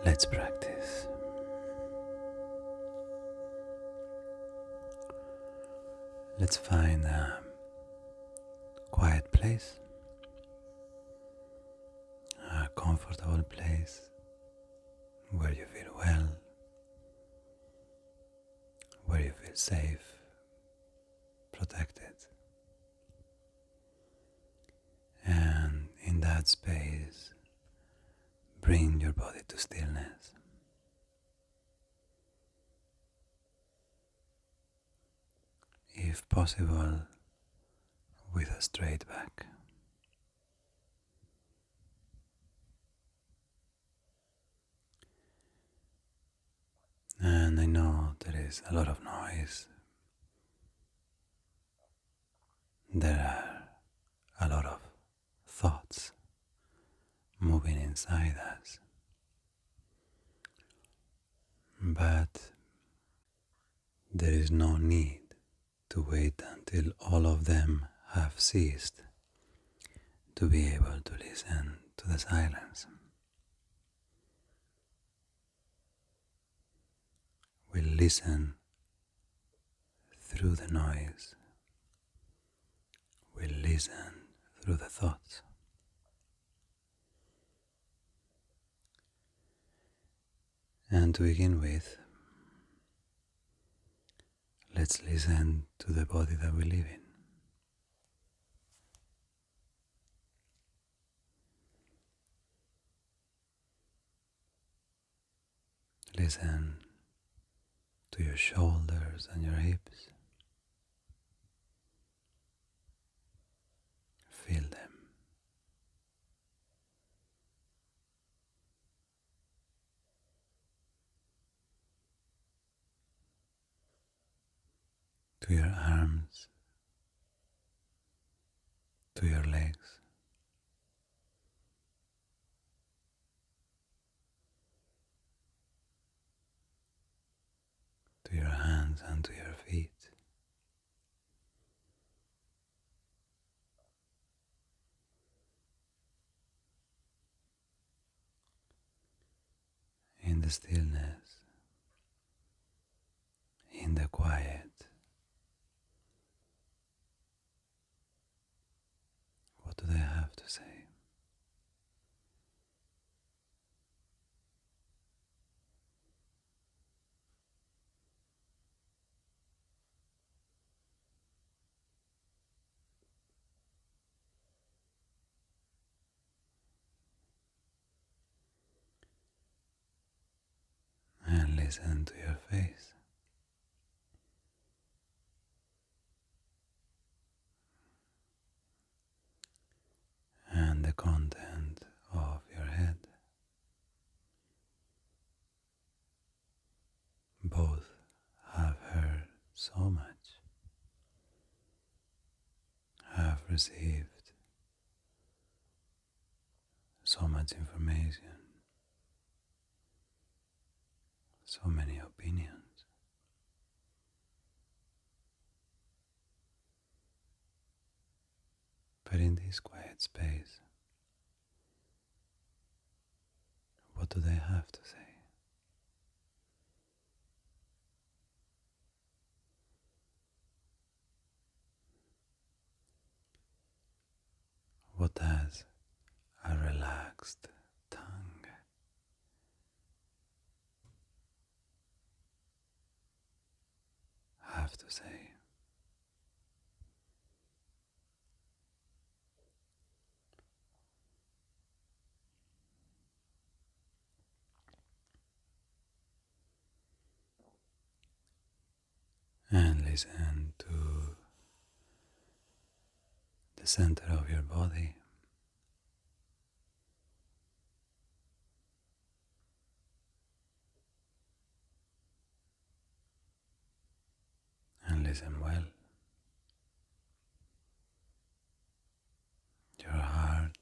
Let's practice. Let's find a quiet place, a comfortable place where you feel well, where you feel safe, protected. And in that space, bring your body to stillness. If possible, with a straight back. And I know there is a lot of noise. There are a lot of thoughts moving inside us. But there is no need to wait until all of them have ceased to be able to listen to the silence. We listen through the noise. We listen through the thoughts. And to begin with, let's listen to the body that we live in. Listen to your shoulders and your hips. Feel them. To your arms, to your legs, to your hands and to your feet. In the stillness, in the quiet, what do they have to say? And listen to your face. And the content of your head. Both have heard so much, have received so much information, so many opinions. But in this quiet space, what do they have to say? What does a relaxed tongue have to say? And listen to the center of your body. And listen well. Your heart,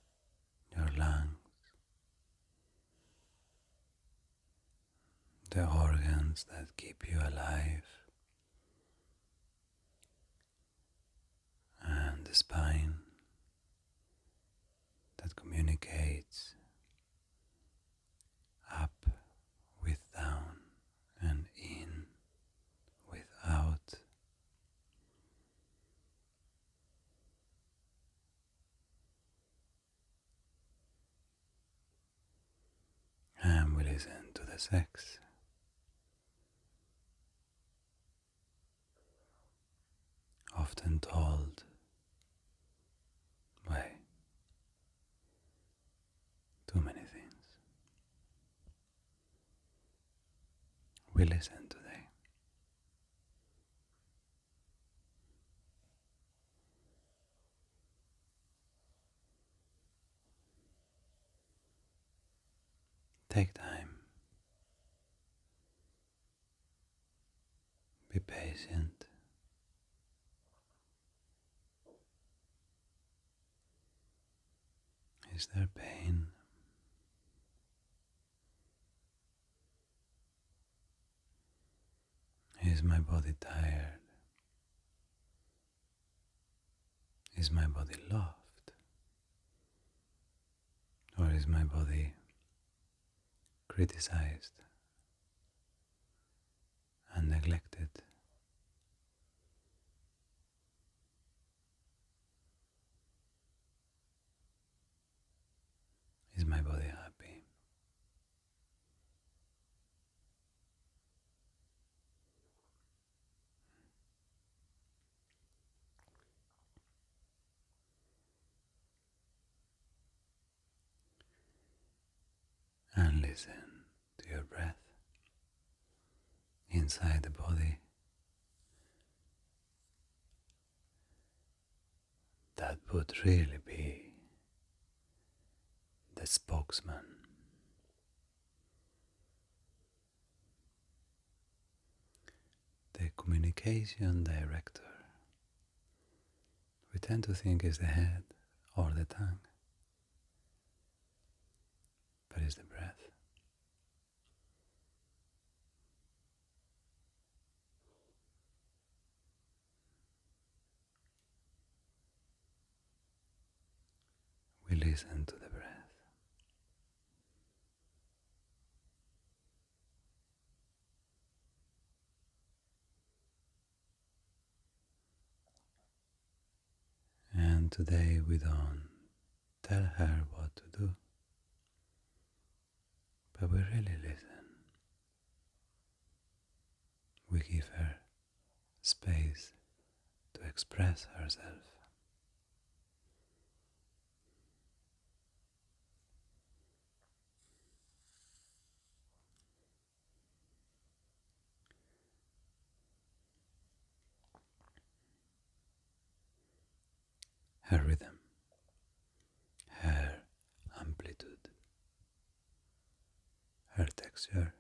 your lungs, the organs that keep you alive, and the spine that communicates up listen to the sex, often told, way, too many things. We listen today. Take time. Be patient. Is there pain? Is my body tired? Is my body loved? Or is my body criticized and neglected? Is my body happy? And listen to your breath inside the body. That would really be the spokesman. The communication director. We tend to think is the head or the tongue, but it's the breath. We listen to the breath. And today we don't tell her what to do, but we really listen. We give her space to express herself. Her rhythm, her amplitude, her texture.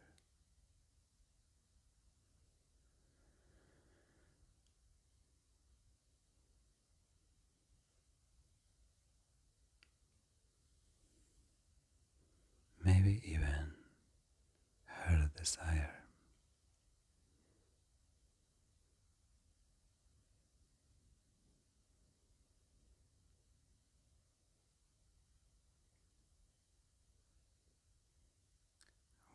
Maybe even her desire.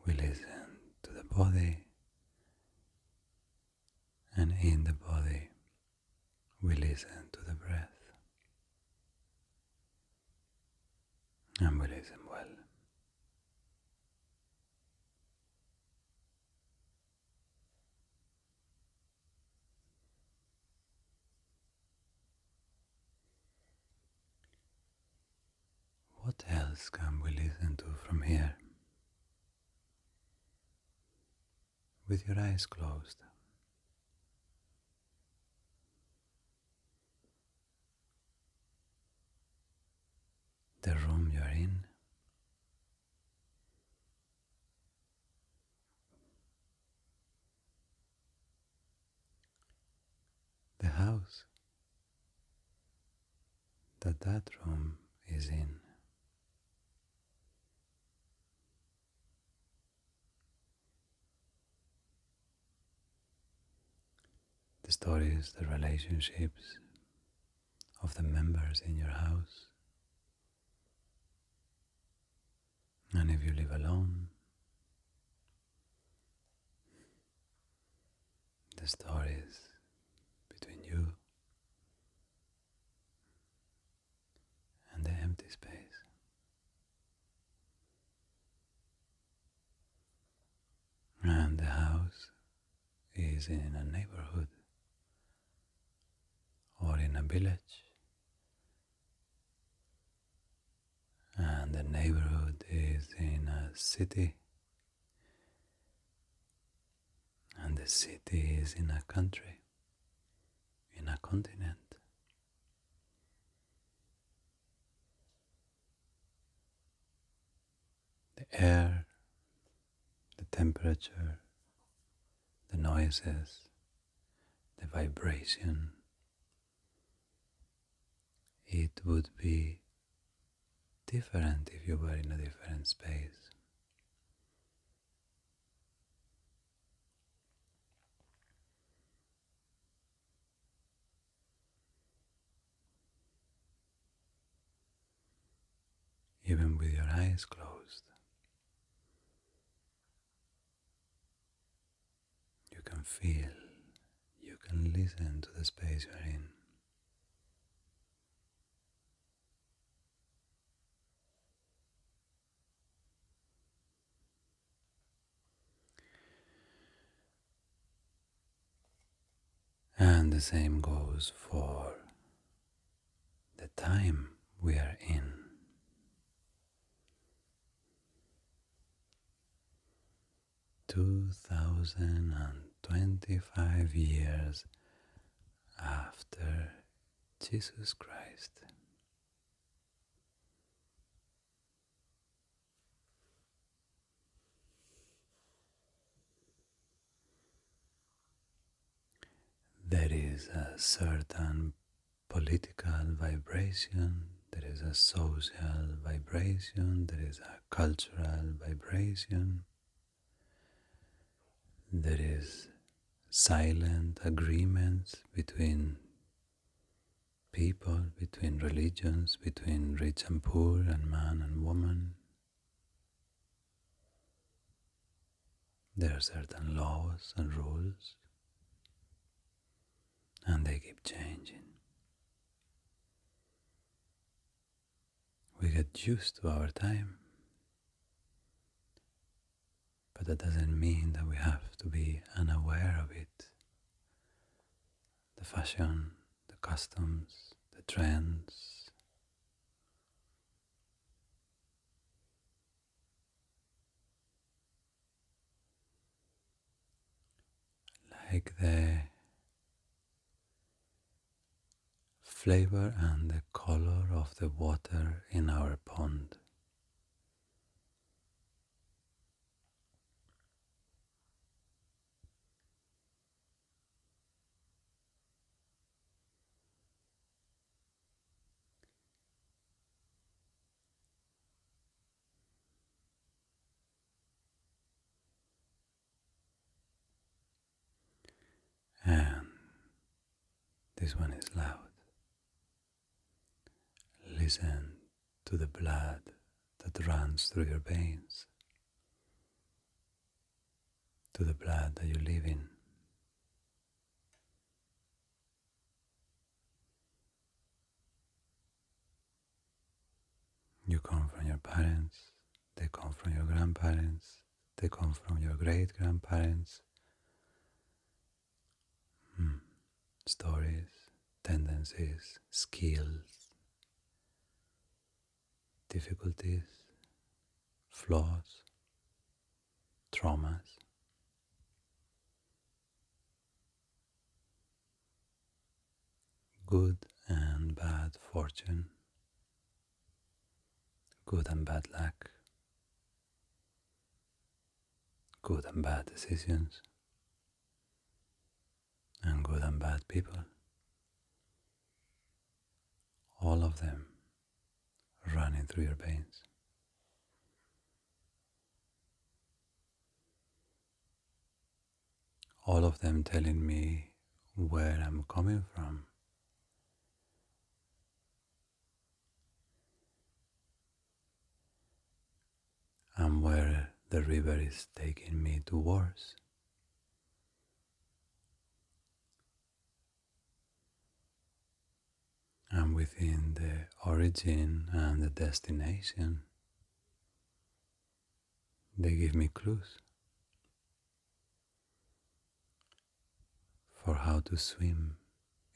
We listen to the body, and in the body we listen to the breath, and we listen well. What else can we listen to from here? With your eyes closed. The room you're in, the house that room is in. The stories, the relationships of the members in your house. And if you live alone, the stories between you and the empty space. is in a neighborhood or in a village, and the neighborhood is in a city, and the city is in a country, in a continent. The air, the temperature, the noises, the vibration, it would be different if you were in a different space. Even with your eyes closed, you can feel, you can listen to the space you're in. And the same goes for the time we are in. 2025 years after Jesus Christ. There is a certain political vibration, there is a social vibration, there is a cultural vibration, there is silent agreements between people, between religions, between rich and poor, and man and woman. There are certain laws and rules, and they keep changing. We get used to our time, but that doesn't mean that we have to be unaware of it. The fashion, the customs, the trends, like the flavor and the color of the water in our pond. And this one is loud. Listen to the blood that runs through your veins, to the blood that you live in. You come from your parents, they come from your grandparents, they come from your great grandparents. Stories, tendencies, skills, difficulties, flaws, traumas. Good and bad fortune, good and bad luck, good and bad decisions, and good and bad people. All of them running through your veins. All of them telling me where I'm coming from. And where the river is taking me towards. And within the origin and the destination, they give me clues. for how to swim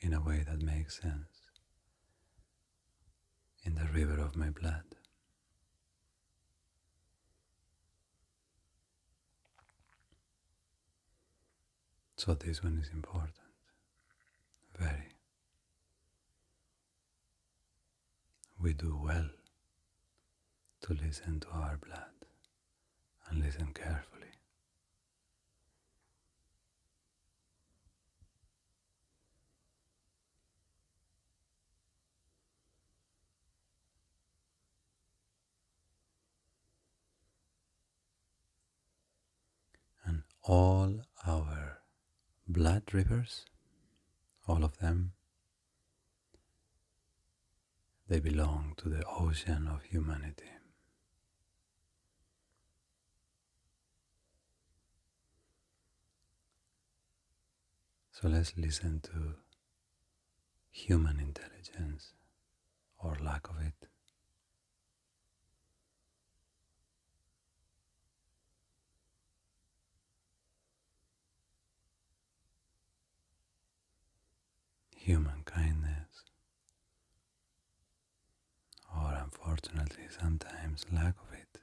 in a way that makes sense in the river of my blood. So this one is important, very. We do well to listen to our blood and listen carefully. And all our blood rivers, all of them, they belong to the ocean of humanity. So let's listen to human intelligence or lack of it. Human kindness, or unfortunately sometimes lack of it.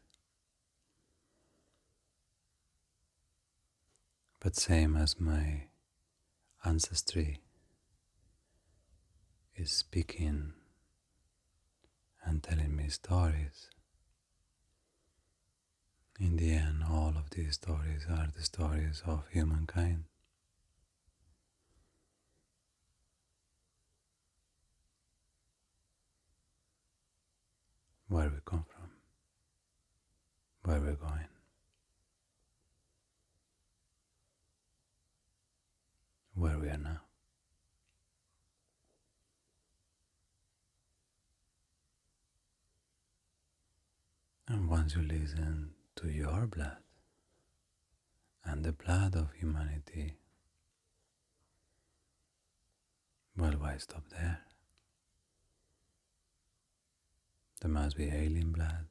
But same as my ancestry is speaking and telling me stories, in the end all of these stories are the stories of humankind. Where we come from, where we're going, where we are now. And once you listen to your blood and the blood of humanity, well, why stop there? There must be alien blood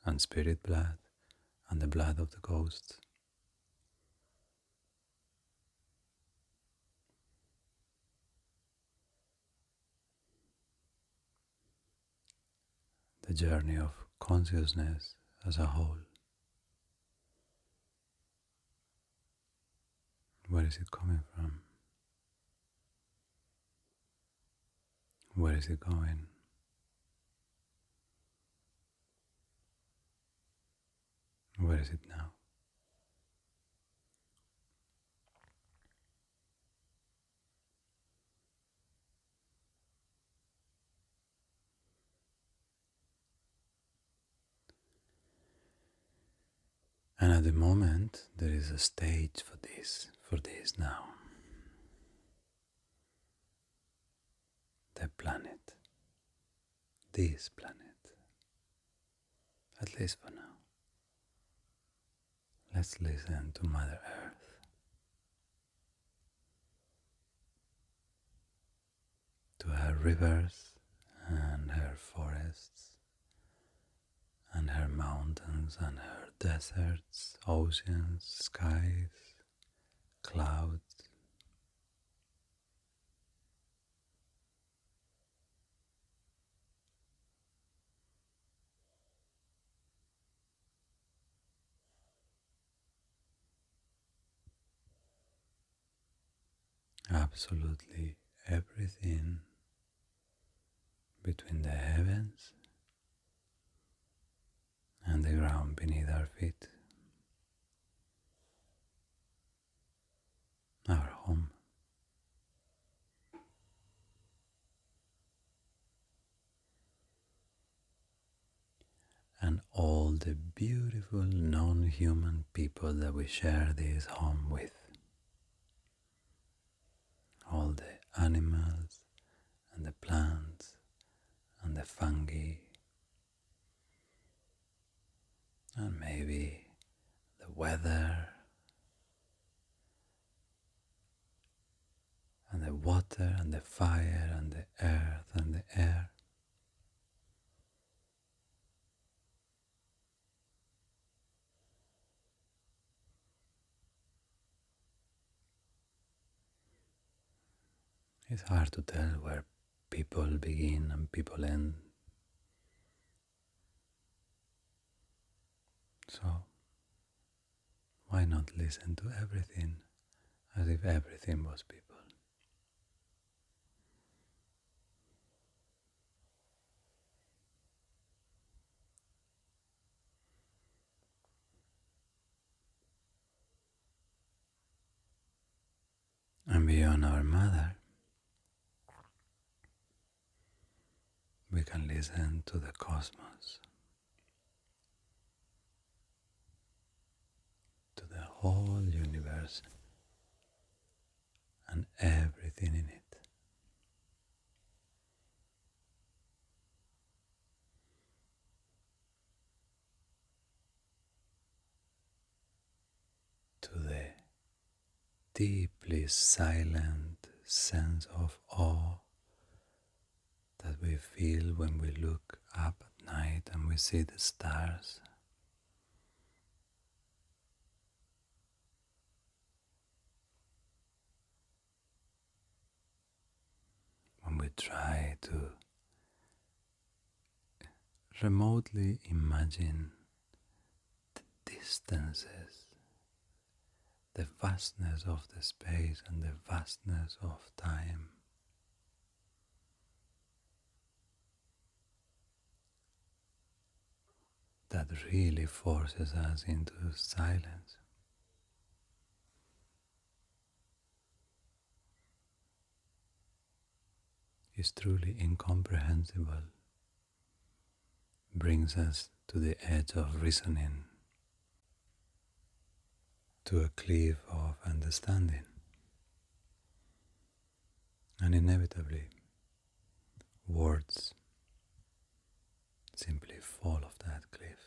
and spirit blood and the blood of the ghosts. The journey of consciousness as a whole. Where is it coming from? Where is it going? Where is it now? And at the moment, there is a stage for this now. The planet, this planet, at least for now. Let's listen to Mother Earth, to her rivers and her forests, and her mountains and her deserts, oceans, skies, clouds. Absolutely everything between the heavens and the ground beneath our feet. Our home. And all the beautiful non-human people that we share this home with. All the animals and the plants and the fungi and maybe the weather and the water and the fire and the earth and the air. It's hard to tell where people begin and people end. So, why not listen to everything as if everything was people? And beyond our mother, we can listen to the cosmos, to the whole universe and everything in it. To the deeply silent sense of awe that we feel when we look up at night and we see the stars. When we try to remotely imagine the distances, the vastness of the space and the vastness of time. That really forces us into silence. Is truly incomprehensible, brings us to the edge of reasoning, to a cliff of understanding, and inevitably, words simply fall off that cliff.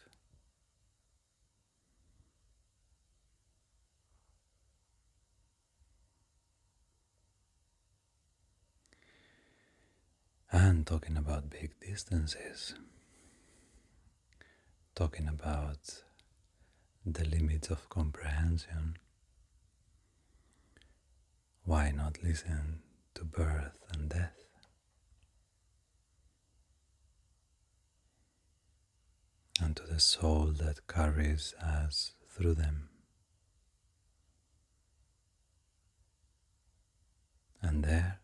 And talking about big distances, talking about the limits of comprehension, why not listen to birth and death? And to the soul that carries us through them. And there,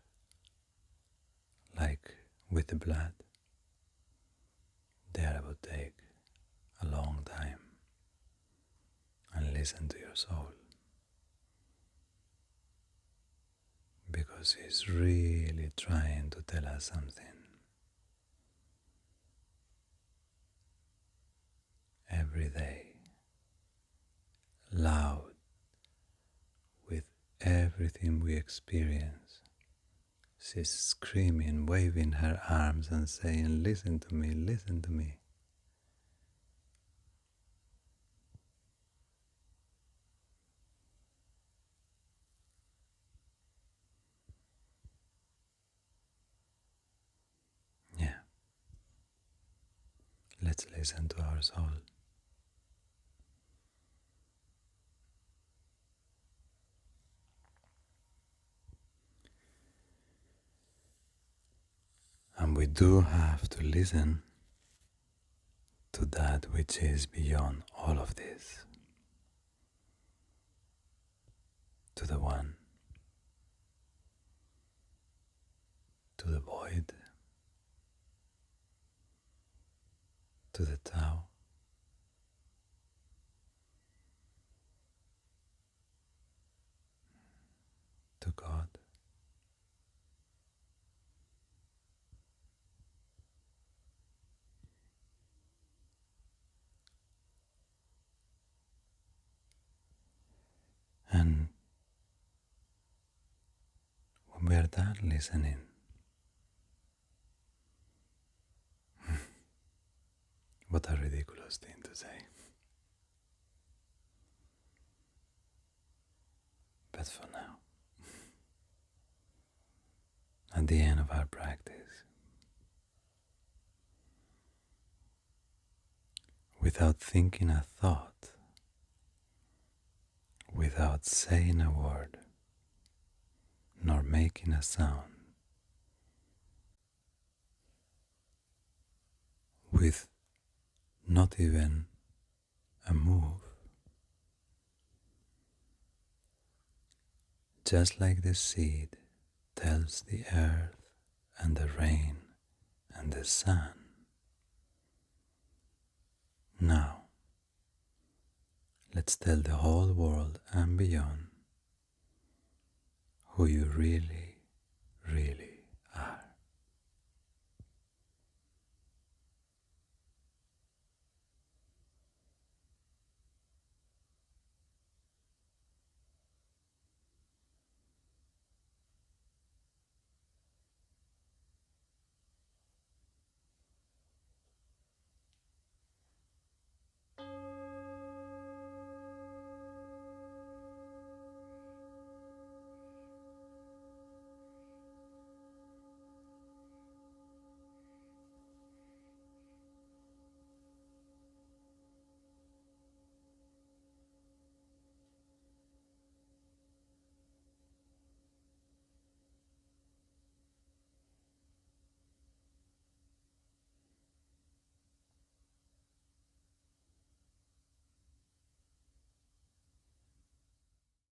like with the blood, there would take a long time and listen to your soul, because it's really trying to tell us something. Every day, loud, with everything we experience, she's screaming, waving her arms and saying, listen to me, listen to me. Yeah, let's listen to our soul. And we do have to listen to that which is beyond all of this, to the one, to the void, to the Tao, to God. And when we are done listening, what a ridiculous thing to say. But for now, at the end of our practice, without thinking a thought, without saying a word, nor making a sound, with not even a move. Just like the seed tells the earth and the rain and the sun. Now, let's tell the whole world and beyond who you really